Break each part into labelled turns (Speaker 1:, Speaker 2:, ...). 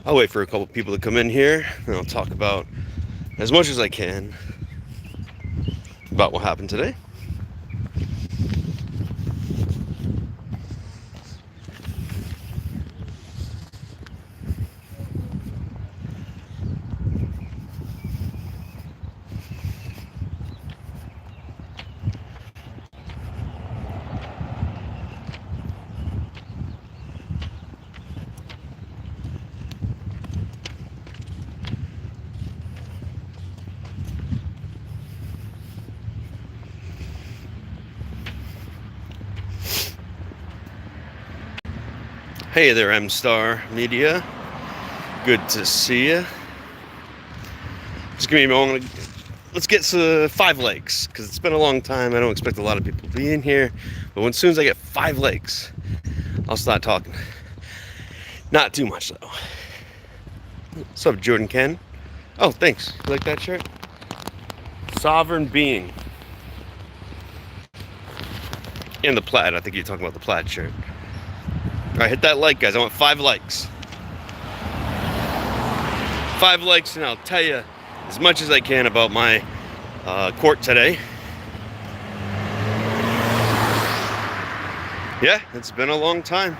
Speaker 1: I'll wait for a couple people to come in here, and I'll talk about as much as I can about what happened today. Hey there, M Star Media. Good to see you. Just give me a moment. Let's get to 5 likes, because it's been a long time. I don't expect a lot of people to be in here, but as soon as I get 5 likes, I'll start talking. Not too much though. What's up, Jordan Ken? Oh, thanks. You like that shirt? Sovereign Being. And the plaid. I think you're talking about the plaid shirt. Alright, hit that like, guys. I want 5 likes. 5 likes, and I'll tell you as much as I can about my court today. Yeah, it's been a long time.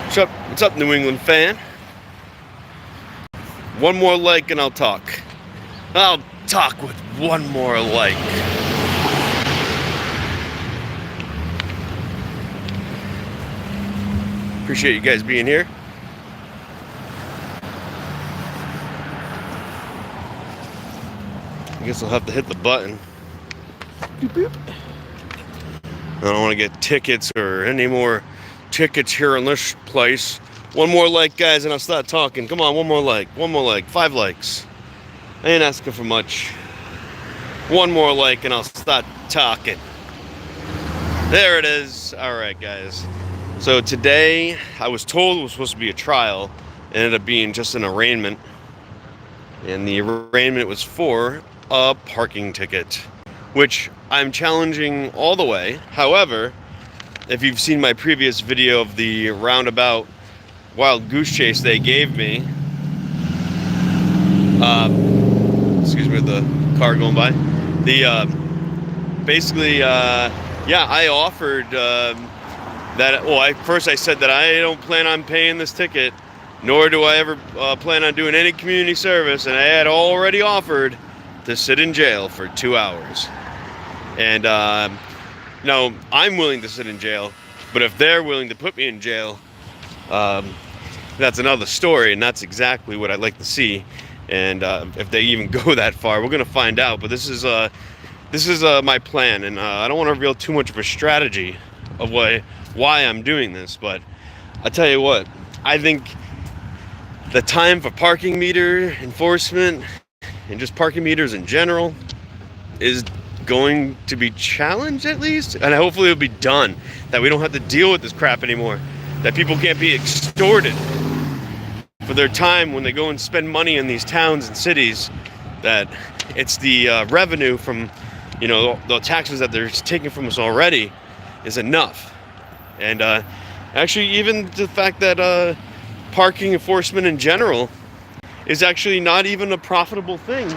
Speaker 1: What's up, New England fan? One more like and I'll talk. I'll talk with one more like. Appreciate you guys being here. I guess I'll have to hit the button. Boop, boop. I don't want to get tickets or any more tickets here in this place. One more like, guys, and I'll start talking. Come on, one more like. 5 likes. I ain't asking for much. One more like, and I'll start talking. There it is. All right, guys. So today, I was told it was supposed to be a trial. It ended up being just an arraignment. And the arraignment was for a parking ticket, which I'm challenging all the way. However, if you've seen my previous video of the roundabout wild goose chase they gave me, excuse me, the car going by, I offered that, well, I said that I don't plan on paying this ticket, nor do I ever plan on doing any community service, and I had already offered to sit in jail for 2 hours. And no, I'm willing to sit in jail, but if they're willing to put me in jail, that's another story, and that's exactly what I'd like to see. And if they even go that far, we're gonna find out. But this is my plan, and I don't want to reveal too much of a strategy of why I'm doing this. But I tell you what, I think the time for parking meter enforcement and just parking meters in general is going to be challenged, at least, and hopefully it'll be done, that we don't have to deal with this crap anymore, that people can't be extorted for their time when they go and spend money in these towns and cities, that it's the revenue from, the taxes that they're taking from us already is enough. And actually, even the fact that parking enforcement in general is actually not even a profitable thing,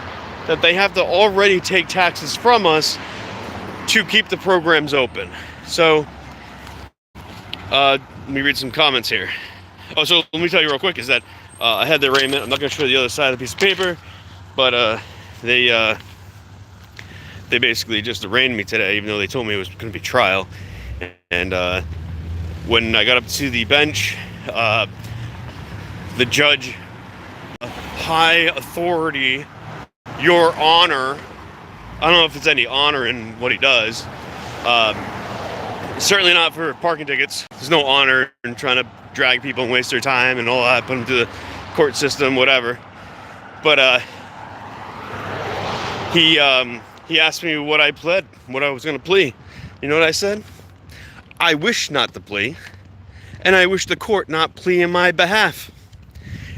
Speaker 1: that they have to already take taxes from us to keep the programs open. So, let me read some comments here. Oh, so let me tell you real quick, is that I had the arraignment. I'm not going to show the other side of the piece of paper, but they basically just arraigned me today, even though they told me it was going to be trial. And when I got up to the bench, the judge, high authority, Your Honor, I don't know if it's any honor in what he does. Certainly not for parking tickets. There's no honor in trying to drag people and waste their time and all that, put them through the court system, whatever. But he asked me what I pled, what I was going to plea. You know what I said? I wish not to plea, and I wish the court not plea in my behalf.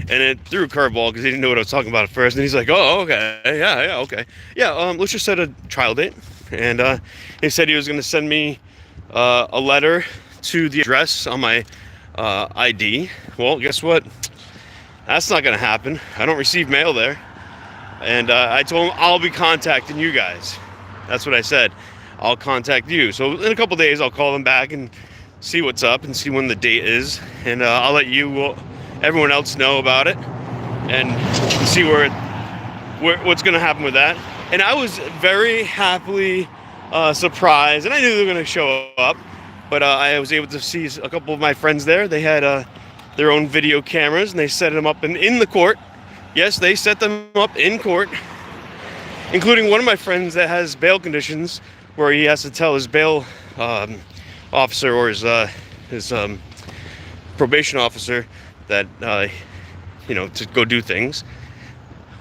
Speaker 1: And it threw a curveball because he didn't know what I was talking about at first. And he's like, oh, okay, yeah, okay. Yeah, let's just set a trial date. And he said he was going to send me a letter to the address on my ID. Well, guess what? That's not going to happen. I don't receive mail there. And I told him I'll be contacting you guys. That's what I said. I'll contact you. So in a couple days, I'll call them back and see what's up and see when the date is. And I'll let you, everyone else know about it and see what's going to happen with that. And I was very happily surprised, and I knew they were going to show up, but I was able to see a couple of my friends there. They had their own video cameras, and they set them up in the court. Yes, they set them up in court, including one of my friends that has bail conditions where he has to tell his bail officer or his probation officer that, to go do things.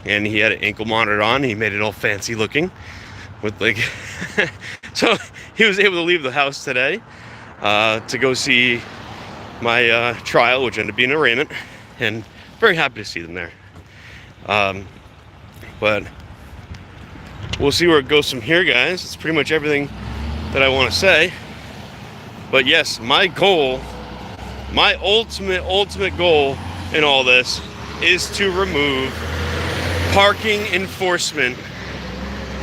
Speaker 1: And he had an ankle monitor on. He made it all fancy looking with like, so he was able to leave the house today to go see my trial, which ended up being an arraignment, and very happy to see them there. But we'll see where it goes from here, guys. It's pretty much everything that I want to say. But yes, my goal, my ultimate goal in all this is to remove parking enforcement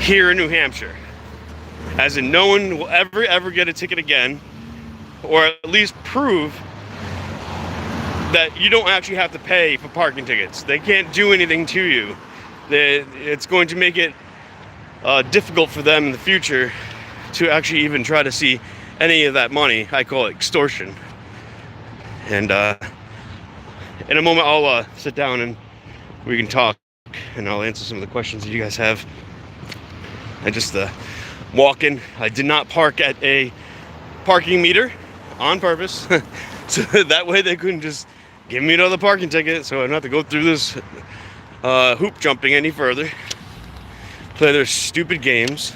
Speaker 1: here in New Hampshire. As in, no one will ever get a ticket again, or at least prove that you don't actually have to pay for parking tickets. They can't do anything to you. It's going to make it difficult for them in the future to actually even try to see any of that money. I call it extortion. And in a moment, I'll sit down and we can talk, and I'll answer some of the questions that you guys have. I just walking. I did not park at a parking meter on purpose, so that way they couldn't just give me another parking ticket, so I don't have to go through this hoop jumping any further, play their stupid games.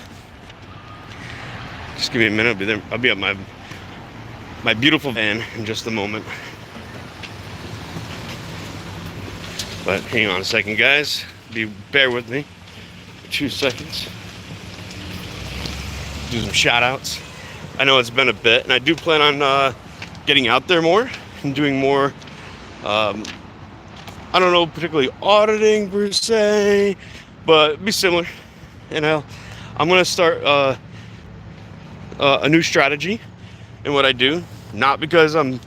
Speaker 1: Just give me a minute. I'll be there. I'll be at my beautiful van in just a moment. But hang on a second, guys. Bear with me for 2 seconds. Do some shout outs. I know it's been a bit, and I do plan on getting out there more and doing more, I don't know, particularly auditing per se, but it'd be similar. And I'm going to start a new strategy in what I do, not because I'm,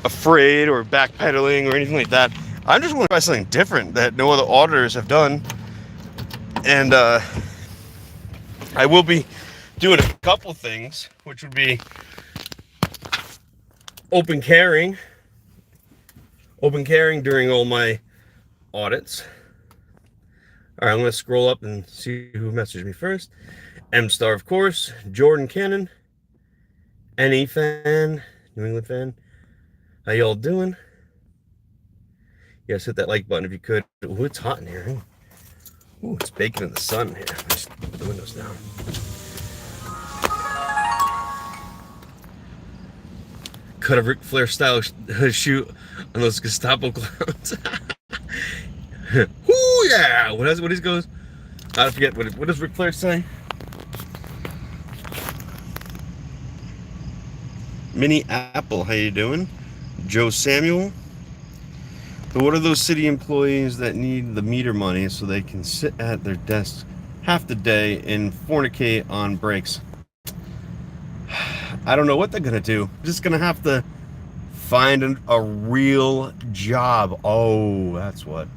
Speaker 1: afraid or backpedaling or anything like that. I just want to try something different that no other auditors have done. And I will be doing a couple things, which would be open carrying during all my audits. All right, I'm going to scroll up and see who messaged me first. M-Star, of course. Jordan Cannon. NE fan. New England fan. How y'all doing? Yes, hit that like button if you could. Ooh, it's hot in here. Ooh, it's baking in the sun here. Just put the windows down. Cut a Ric Flair style shoot on those Gestapo clowns. Ooh, yeah! What he goes? I forget, what does Ric Flair say? Minnie Apple, how you doing? Joe Samuel. So what are those city employees that need the meter money so they can sit at their desks half the day and fornicate on breaks? I don't know what they're going to do. Just going to have to find a real job. Oh, that's what.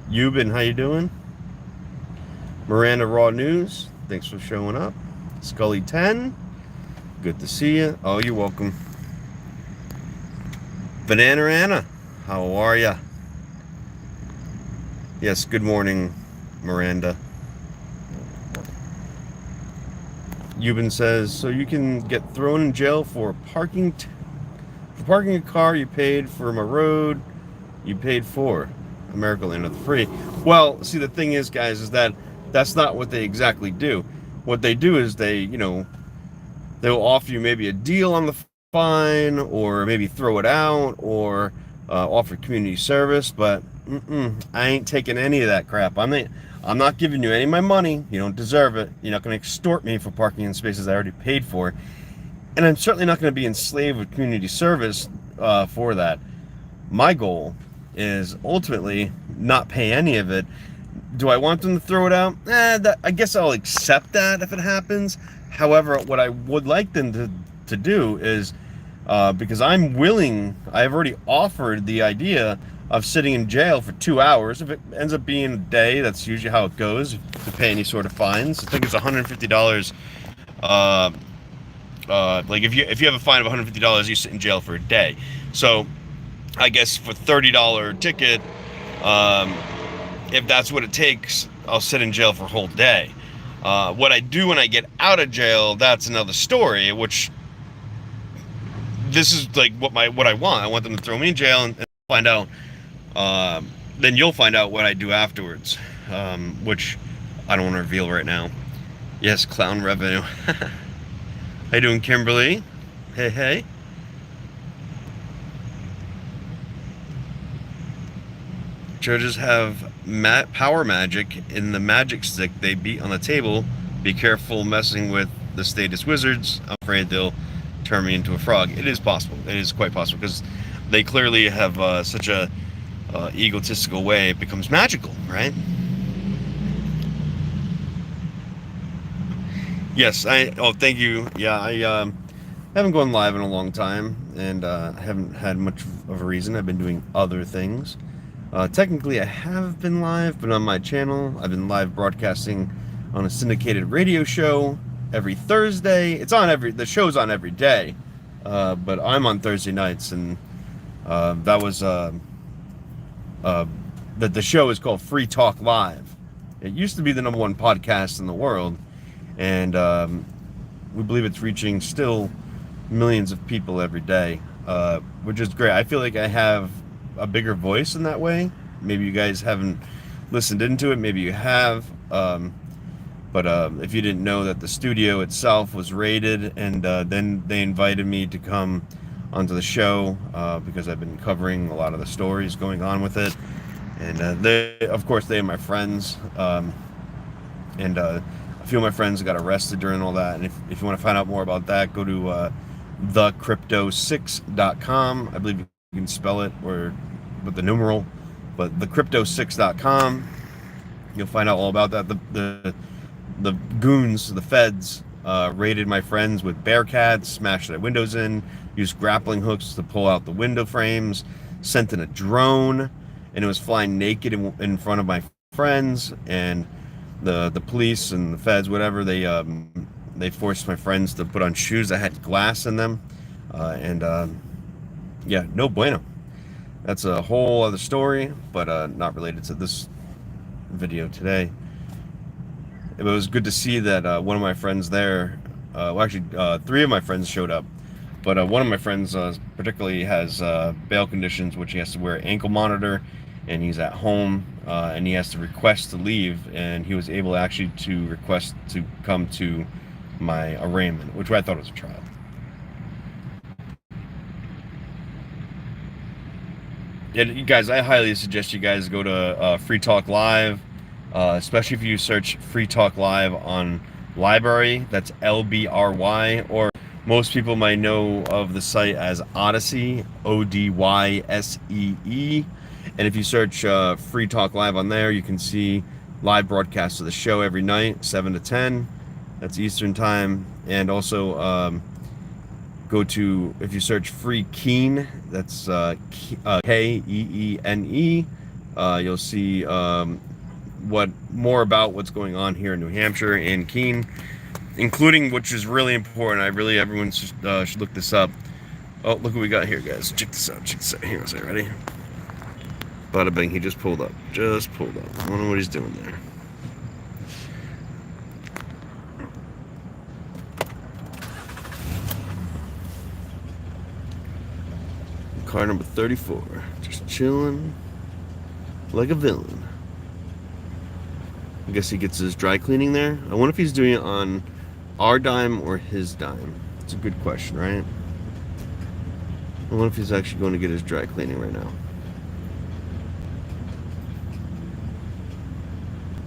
Speaker 1: Eubin, how you doing? Miranda Raw News, thanks for showing up. Scully 10, good to see you. Oh, you're welcome. Banana Anna, how are ya? Yes, good morning, Miranda. Eubin says, so you can get thrown in jail for parking a car you paid from a road you paid for. America Land of the Free. Well, see, the thing is, guys, is that that's not what they exactly do. What they do is they'll offer you maybe a deal on the fine, or maybe throw it out, or offer community service, but I ain't taking any of that crap. I'm not giving you any of my money. You don't deserve it. You're not going to extort me for parking in spaces I already paid for, and I'm certainly not going to be enslaved with community service for that. My goal is ultimately not pay any of it. Do I want them to throw it out? I guess I'll accept that if it happens. However, what I would like them to do is, because I'm willing, I've already offered the idea of sitting in jail for 2 hours. If it ends up being a day, that's usually how it goes, to pay any sort of fines. I think it's $150. Like if you have a fine of $150, you sit in jail for a day. So I guess for $30 ticket, if that's what it takes, I'll sit in jail for a whole day. What I do when I get out of jail, that's another story, which this is like what I want. I want them to throw me in jail and find out. Then you'll find out what I do afterwards, which I don't want to reveal right now. Yes, clown revenue. How you doing, Kimberly? Hey. Judges have power magic in the magic stick they beat on the table. Be careful messing with the status wizards. I'm afraid they'll turn me into a frog. It is possible. It is quite possible, because they clearly have such a egotistical way. It becomes magical, right? Yes, thank you. Yeah, I haven't gone live in a long time, and I haven't had much of a reason. I've been doing other things. Technically, I have been live, but on my channel, I've been live broadcasting on a syndicated radio show every Thursday. The show's on every day, but I'm on Thursday nights, and that was the show is called Free Talk Live. It used to be the #1 podcast in the world, and we believe it's reaching still millions of people every day, which is great. I feel like I have a bigger voice in that way. Maybe you guys haven't listened into it, maybe you have, but if you didn't know that the studio itself was raided, and then they invited me to come onto the show, because I've been covering a lot of the stories going on with it, and of course they are my friends, and a few of my friends got arrested during all that. And if you want to find out more about that, go to thecrypto6.com. I believe you can spell it, or with the numeral, but thecrypto6.com. You'll find out all about that. The goons, the feds, raided my friends with Bearcats, smashed their windows in, used grappling hooks to pull out the window frames, sent in a drone, and it was flying naked in front of my friends. And the police and the feds, whatever, they forced my friends to put on shoes that had glass in them, yeah, no bueno. That's a whole other story, but not related to this video today. It was good to see that one of my friends there, well, actually 3 of my friends showed up, but one of my friends particularly has bail conditions, which he has to wear an ankle monitor, and he's at home, and he has to request to leave, and he was able actually to request to come to my arraignment, which I thought was a trial. And you guys, I highly suggest you guys go to Free Talk Live, especially if you search Free Talk Live on Library. That's LBRY, or most people might know of the site as Odyssey, ODYSEE. And if you search Free Talk Live on there, you can see live broadcasts of the show every night, 7 to 10. That's Eastern time. And also go to, if you search Free Keene, that's Keene, you'll see more about what's going on here in New Hampshire and Keene, including, which is really important. Everyone should look this up. Oh, look what we got here, guys. Check this out. Here, is it ready? Bada bing, he just pulled up. I don't know what he's doing there. Car number 34, just chilling like a villain. I guess he gets his dry cleaning there. I wonder if he's doing it on our dime or his dime. It's a good question, right? I wonder if he's actually going to get his dry cleaning right now.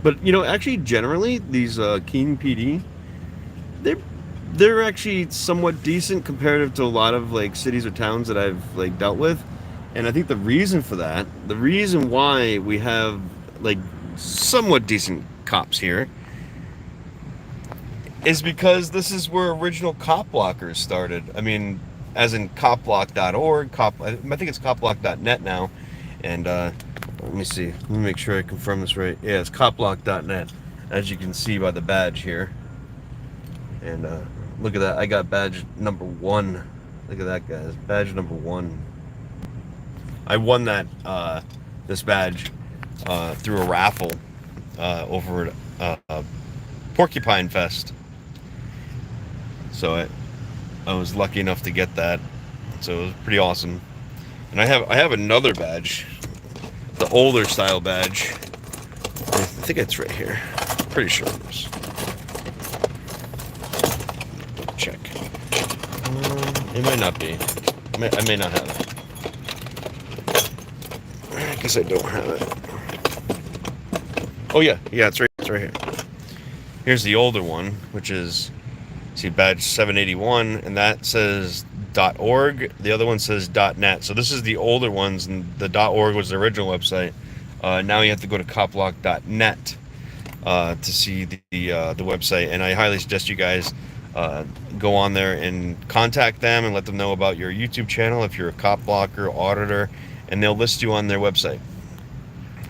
Speaker 1: But actually, generally, these Keene PD, they're actually somewhat decent comparative to a lot of cities or towns that I've dealt with. And I think the reason for that, the reason why we have like somewhat decent cops here, is because this is where original cop blockers started. I mean, as in copblock.org, I think it's copblock.net now. And let me see, let me make sure I confirm this right. Yeah, it's copblock.net, as you can see by the badge here. And look at that, I got badge number 1. Look at that, guys, badge number 1. I won that this badge through a raffle over at Porcupine Fest. So I was lucky enough to get that. So it was pretty awesome. And I have another badge, the older style badge. I think it's right here. Pretty sure it is. Check. It might not be. I may not have it. I guess I don't have it. Oh yeah, it's right here. Here's the older one, which is, see, badge 781, and that says .org. The other one says .net. So this is the older ones, and the .org was the original website. Now you have to go to copblock.net to see the website, and I highly suggest you guys go on there and contact them and let them know about your YouTube channel if you're a cop blocker, auditor, and they'll list you on their website.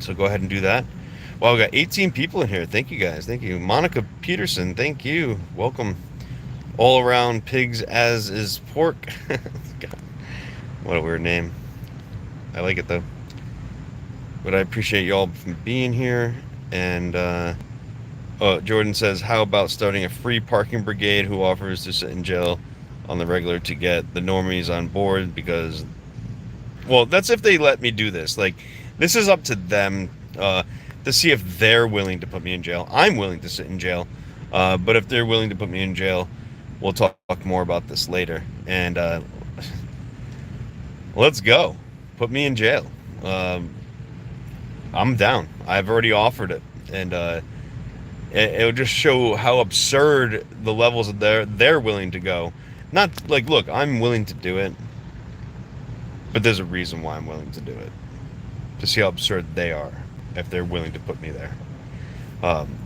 Speaker 1: So go ahead and do that. Well, we got 18 people in here. Thank you, guys. Thank you. Monica Peterson, thank you. Welcome. All around pigs as is pork. God, what a weird name. I like it though. But I appreciate y'all from being here. And Jordan says, how about starting a free parking brigade who offers to sit in jail on the regular to get the normies on board? Because, well, that's if they let me do this. Like, this is up to them to see if they're willing to put me in jail. I'm willing to sit in jail. But if they're willing to put me in jail, we'll talk more about this later. And let's go. Put me in jail. I'm down. I've already offered it. And it'll just show how absurd the levels of they're willing to go. Not like, look, I'm willing to do it, but there's a reason why I'm willing to do it. To see how absurd they are if they're willing to put me there.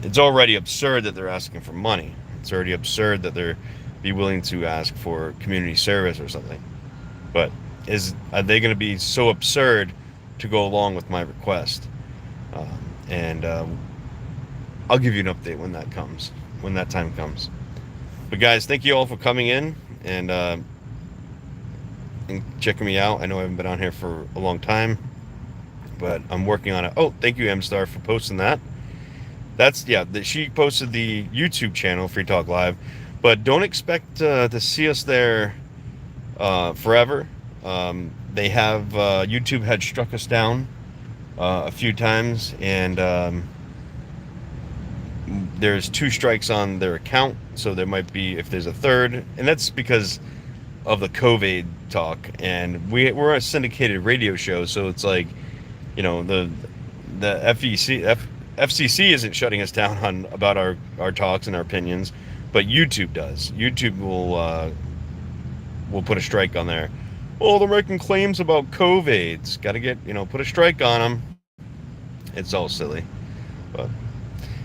Speaker 1: It's already absurd that they're asking for money. It's already absurd that they're be willing to ask for community service or something. But are they going to be so absurd to go along with my request? And I'll give you an update when that comes, when that time comes. But guys, thank you all for coming in and checking me out. I know I haven't been on here for a long time, but I'm working on it. Oh, thank you, M-Star, for posting that. That's, yeah, she posted the YouTube channel, Free Talk Live, but don't expect to see us there forever. They have, YouTube had struck us down a few times, and there's 2 strikes on their account, so there might be, if there's a third, and that's because of the COVID talk, and we're a syndicated radio show, so it's like, you know, the FCC isn't shutting us down about our talks and our opinions, but YouTube does. YouTube will put a strike on there. Oh, they're making claims about COVIDs. Got to get, put a strike on them. It's all silly, but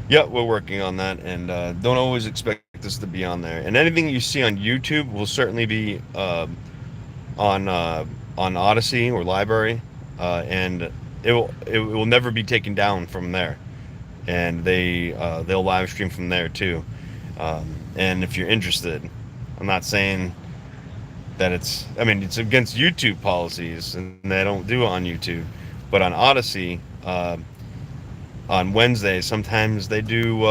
Speaker 1: yeah, we're working on that, and don't always expect us to be on there. And anything you see on YouTube will certainly be on Odyssey or Library, and it will never be taken down from there. And they'll live stream from there too. And if you're interested, I'm not saying that it's against YouTube policies, and they don't do it on YouTube, but on Odyssey, on Wednesday, sometimes they do,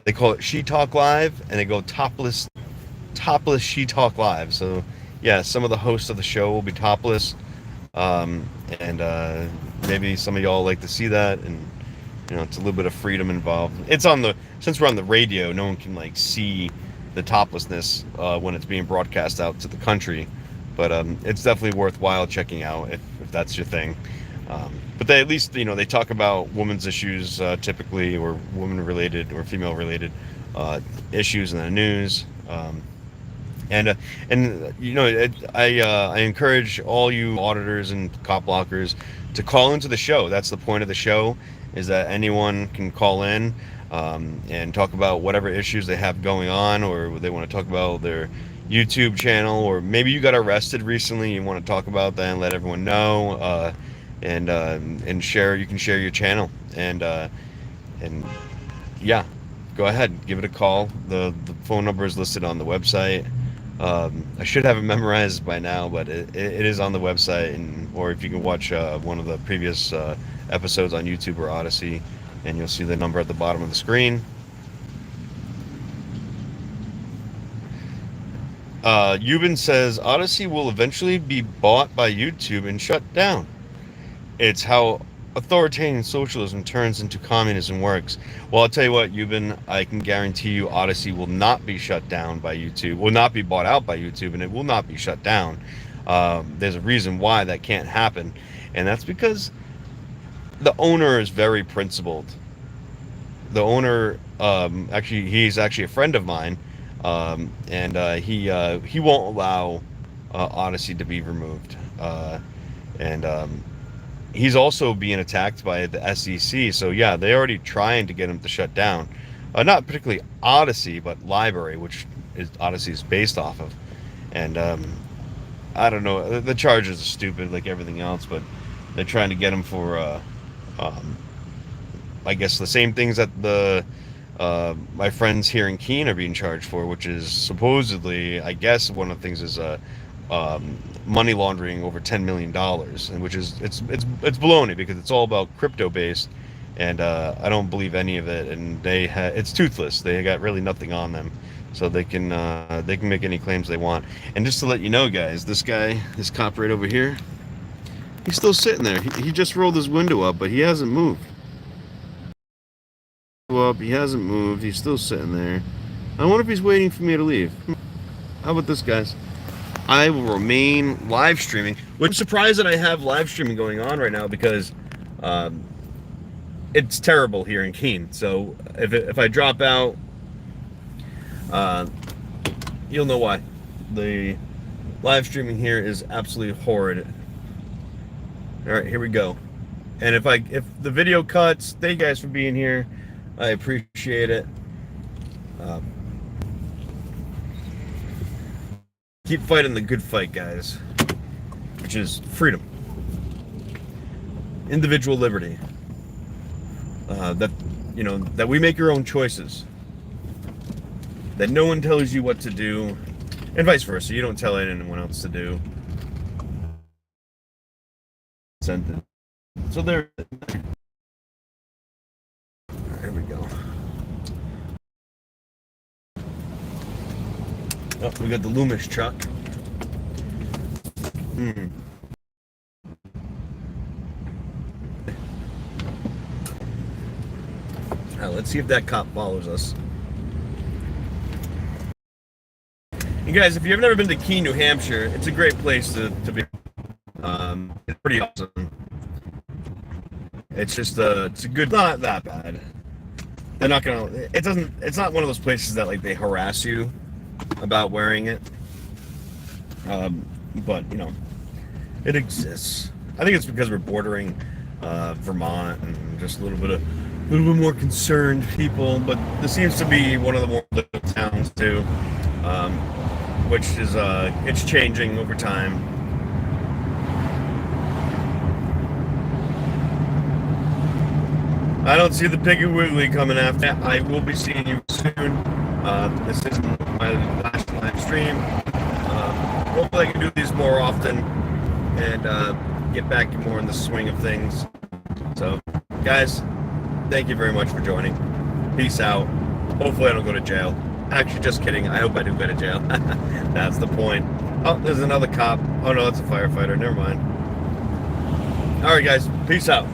Speaker 1: they call it She Talk Live, and they go topless She Talk Live. So yeah, some of the hosts of the show will be topless, and maybe some of y'all like to see that, and it's a little bit of freedom involved. Since we're on the radio, no one can see the toplessness when it's being broadcast out to the country, but it's definitely worthwhile checking out if that's your thing. But they at least, they talk about women's issues typically, or woman related or female related issues in the news. And you know, I encourage all you auditors and cop blockers to call into the show. That's the point of the show, is that anyone can call in, and talk about whatever issues they have going on, or they want to talk about their YouTube channel, or maybe you got arrested recently. You want to talk about that and let everyone know, and share. You can share your channel, and yeah, go ahead, give it a call. The phone number is listed on the website. I should have it memorized by now, but it is on the website, or if you can watch one of the previous episodes on YouTube or Odyssey, and you'll see the number at the bottom of the screen. Euban says Odyssey will eventually be bought by YouTube and shut down. It's how authoritarian socialism turns into communism works. Well, I'll tell you what, Euban, I can guarantee you Odyssey will not be shut down by YouTube, will not be bought out by YouTube, and it will not be shut down. There's a reason why that can't happen, and that's because the owner is very principled. The owner, he's actually a friend of mine, and he won't allow Odyssey to be removed. And he's also being attacked by the SEC. So yeah, they're already trying to get him to shut down. Not particularly Odyssey, but Library, which is Odyssey's based off of. And I don't know. The charges are stupid, like everything else, but they're trying to get him for, I guess, the same things that my friends here in Keene are being charged for, which is supposedly, I guess, one of the things is money laundering over $10 million, and which is it's baloney, because it's all about crypto based, and I don't believe any of it. And it's toothless. They got really nothing on them, so they can make any claims they want. And just to let you know, guys, this cop right over here, he's still sitting there. He just rolled his window up, but he hasn't moved. He hasn't moved. He's still sitting there. I wonder if he's waiting for me to leave. How about this, guys? I will remain live streaming. Which I'm surprised that I have live streaming going on right now, because it's terrible here in Keene. So if I drop out, you'll know why. The live streaming here is absolutely horrid. All right, here we go. And if the video cuts, thank you guys for being here. I appreciate it. Keep fighting the good fight, guys, which is freedom, individual liberty. That we make our own choices. That no one tells you what to do, and vice versa. You don't tell anyone else to do. So there. Here we go. Oh, we got the Loomis truck. Now, let's see if that cop follows us. And guys, if you've never been to Keene, New Hampshire, it's a great place to be. It's pretty awesome. It's just it's a good, not that bad. They're not gonna. It's not one of those places that like they harass you about wearing it. But it exists. I think it's because we're bordering Vermont, and just a little bit more concerned people. But this seems to be one of the more little towns too, which is it's changing over time. I don't see the Piggly Wiggly coming after. I will be seeing you soon. This isn't my last live stream. Hopefully I can do these more often and get back more in the swing of things. So, guys, thank you very much for joining. Peace out. Hopefully I don't go to jail. Actually, just kidding. I hope I do go to jail. That's the point. Oh, there's another cop. Oh, no, that's a firefighter. Never mind. All right, guys. Peace out.